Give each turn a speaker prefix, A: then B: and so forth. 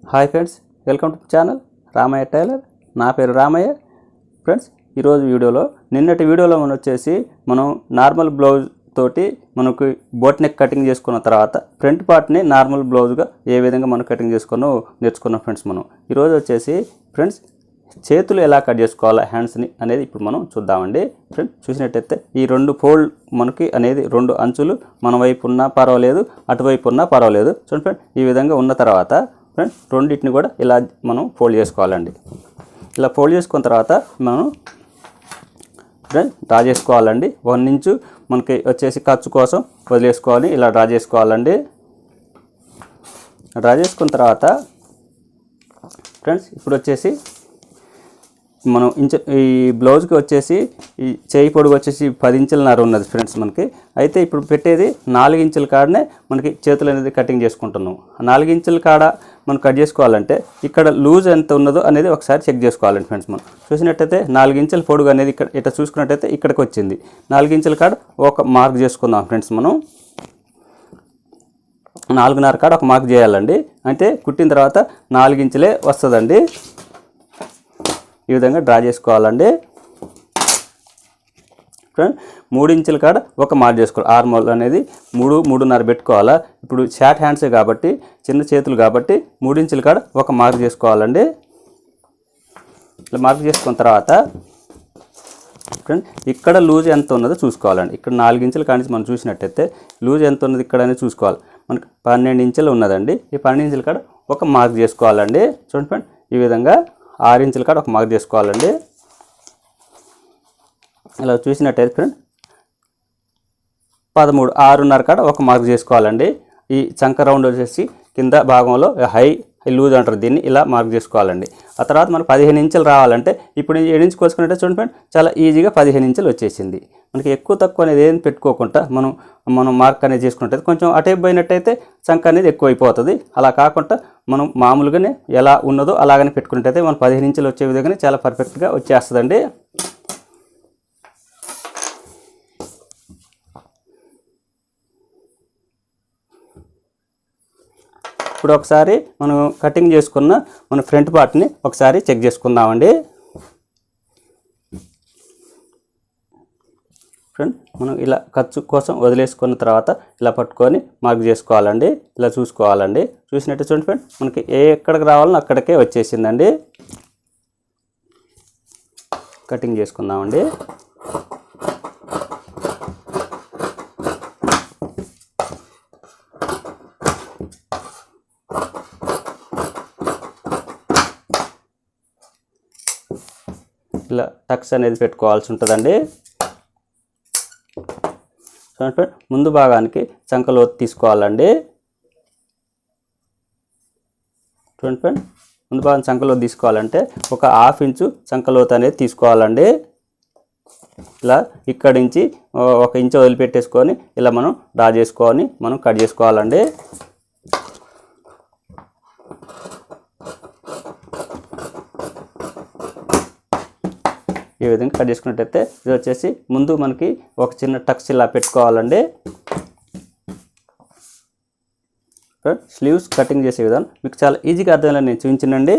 A: Hi friends, welcome to channel Ramayya tailor. నా పేరు Ramayya. Friends, ఈరోజు వీడియోలో నిన్నటి వీడియోలో మనం నార్మల్ బ్లౌజ్ తోటి మనకు బోట్ నెక్ కటింగ్ చేసుకున్న తర్వాత ఫ్రంట్ పార్ట్ని నార్మల్ బ్లౌజ్గా ఏ విధంగా మనం కటింగ్ నేర్చుకున్నాం ఫ్రెండ్స్. మనం ఈరోజు ఫ్రెండ్స్ చేతులు ఎలా కట్ చేసుకోవాలా హ్యాండ్స్ని అనేది ఇప్పుడు మనం చూద్దామండి. ఫ్రెండ్స్, చూసినట్టయితే ఈ రెండు ఫోల్డ్ మనకి అనేది రెండు అంచులు మన వైపు ఉన్నా పర్వాలేదు, అటువైపు ఉన్నా పర్వాలేదు. చూడండి ఫ్రెండ్, ఈ విధంగా ఉన్న తర్వాత ఫ్రెండ్స్ రెండింటిని కూడా ఇలా మనం ఫోల్డ్ చేసుకోవాలండి. ఇలా ఫోల్డ్ చేసుకున్న తర్వాత మనం ఫ్రెండ్స్ డ్రా చేసుకోవాలండి. 1 ఇంచు మనకి ఖర్చు కోసం వదిలేసుకోవాలి. ఇలా డ్రా చేసుకోవాలండి. డ్రా చేసుకున్న తర్వాత ఫ్రెండ్స్ ఇప్పుడు మనం ఈ బ్లౌజ్కి ఈ చేయి పొడుగు 10 ఇంచులన్నర ఉన్నది ఫ్రెండ్స్ మనకి. అయితే ఇప్పుడు పెట్టేది 4 ఇంచుల కాడనే మనకి చేతులు అనేది కటింగ్ చేసుకుంటున్నాం. 4 ఇంచుల కాడ మనం కట్ చేసుకోవాలంటే ఇక్కడ లూజ్ ఎంత ఉన్నదో అనేది ఒకసారి చెక్ చేసుకోవాలండి ఫ్రెండ్స్. మనం చూసినట్టయితే 4 ఇంచుల పొడుగు అనేది ఇట్లా చూసుకున్నట్టయితే ఇక్కడికి వచ్చింది. 4 ఇంచుల కాడ ఒక మార్క్ చేసుకుందాం ఫ్రెండ్స్. మనం 4.5 కాడ ఒక మార్క్ చేయాలండి. అంటే కుట్టిన తర్వాత 4 ఇంచులే వస్తుందండి. ఈ విధంగా డ్రా చేసుకోవాలండి. ఫ్రెండ్ 3 ఇంచుల కాడ ఒక మార్క్ చేసుకోవాలి. ఆర్మోల్ అనేది 3.5 పెట్టుకోవాలా. ఇప్పుడు షార్ట్ హ్యాండ్సే కాబట్టి, చిన్న చేతులు కాబట్టి 3 ఇంచుల కాడ ఒక మార్క్ చేసుకోవాలండి. ఇలా మార్క్ చేసుకున్న తర్వాత ఫ్రెండ్ ఇక్కడ లూజ్ ఎంత ఉన్నదో చూసుకోవాలండి. ఇక్కడ 4 ఇంచుల కాడ నుంచి మనం చూసినట్టయితే లూజ్ ఎంత ఉన్నది ఇక్కడ అనేది చూసుకోవాలి. మనకి 12 ఇంచులు ఉన్నదండి. ఈ 12 ఇంచుల కాడ ఒక మార్క్ చేసుకోవాలండి. చూడండి ఫ్రెండ్, ఈ విధంగా 6 ఇంచుల కాడ ఒక మార్క్ చేసుకోవాలండి. ఇలా చూసినట్టయితే ఫ్రెండ్ 6.5 కాడ ఒక మార్క్ చేసుకోవాలండి. ఈ చంక రౌండ్ కింద భాగంలో హై లూజ్ అంటారు దీన్ని. ఇలా మార్క్ చేసుకోవాలండి. ఆ తర్వాత మనకు 15 ఇంచులు రావాలంటే ఇప్పుడు 7 ఇంచులు కోసుకున్నట్టే చూడండి ఫ్రెండ్, చాలా ఈజీగా 15 ఇంచులు వచ్చేసింది. మనకి ఎక్కువ తక్కువ అనేది ఏం పెట్టుకోకుండా మనం మార్క్ అనేది చేసుకున్నట్టయితే కొంచెం అటే పోయినట్టయితే చంక అనేది ఎక్కువ అయిపోతుంది. అలా కాకుండా మనం మామూలుగానే ఎలా ఉన్నదో అలాగనే పెట్టుకున్నట్టయితే మనం 15 ఇంచులు వచ్చే విధంగానే చాలా పర్ఫెక్ట్గా వచ్చేస్తుందండి. ఇప్పుడు ఒకసారి మనం కటింగ్ చేసుకున్న మన ఫ్రంట్ పార్ట్ని ఒకసారి చెక్ చేసుకుందామండి. ఫ్రెండ్, మనం ఇలా ఖర్చు కోసం వదిలేసుకున్న తర్వాత ఇలా పట్టుకొని మార్క్ చేసుకోవాలండి. ఇలా చూసుకోవాలండి. చూసినట్టు చూడండి ఫ్రెండ్, మనకి ఎక్కడికి రావాలో అక్కడికే వచ్చేసిందండి. కటింగ్ చేసుకుందామండి. ఇలా టక్స్ అనేది పెట్టుకోవాల్సి ఉంటుందండి. చూడండి, ముందు భాగానికి చంకలోతు తీసుకోవాలండి. చూడండి ఫ్రెండ్, ముందు భాగం చంకలోతు తీసుకోవాలంటే ఒక 1/2 ఇంచు చంకలోతు అనేది తీసుకోవాలండి. ఇలా ఇక్కడి నుంచి 1 ఇంచు వదిలిపెట్టేసుకొని ఇలా మనం డ్రా చేసుకొని మనం కట్ చేసుకోవాలండి. ఈ విధంగా కట్ చేసుకున్నట్టయితే ఇది ముందు మనకి ఒక చిన్న టక్స్ ఇలా పెట్టుకోవాలండి. స్లీవ్స్ కటింగ్ చేసే విధానం మీకు చాలా ఈజీగా అర్థమయ్యేలా నేను చూపించానండి.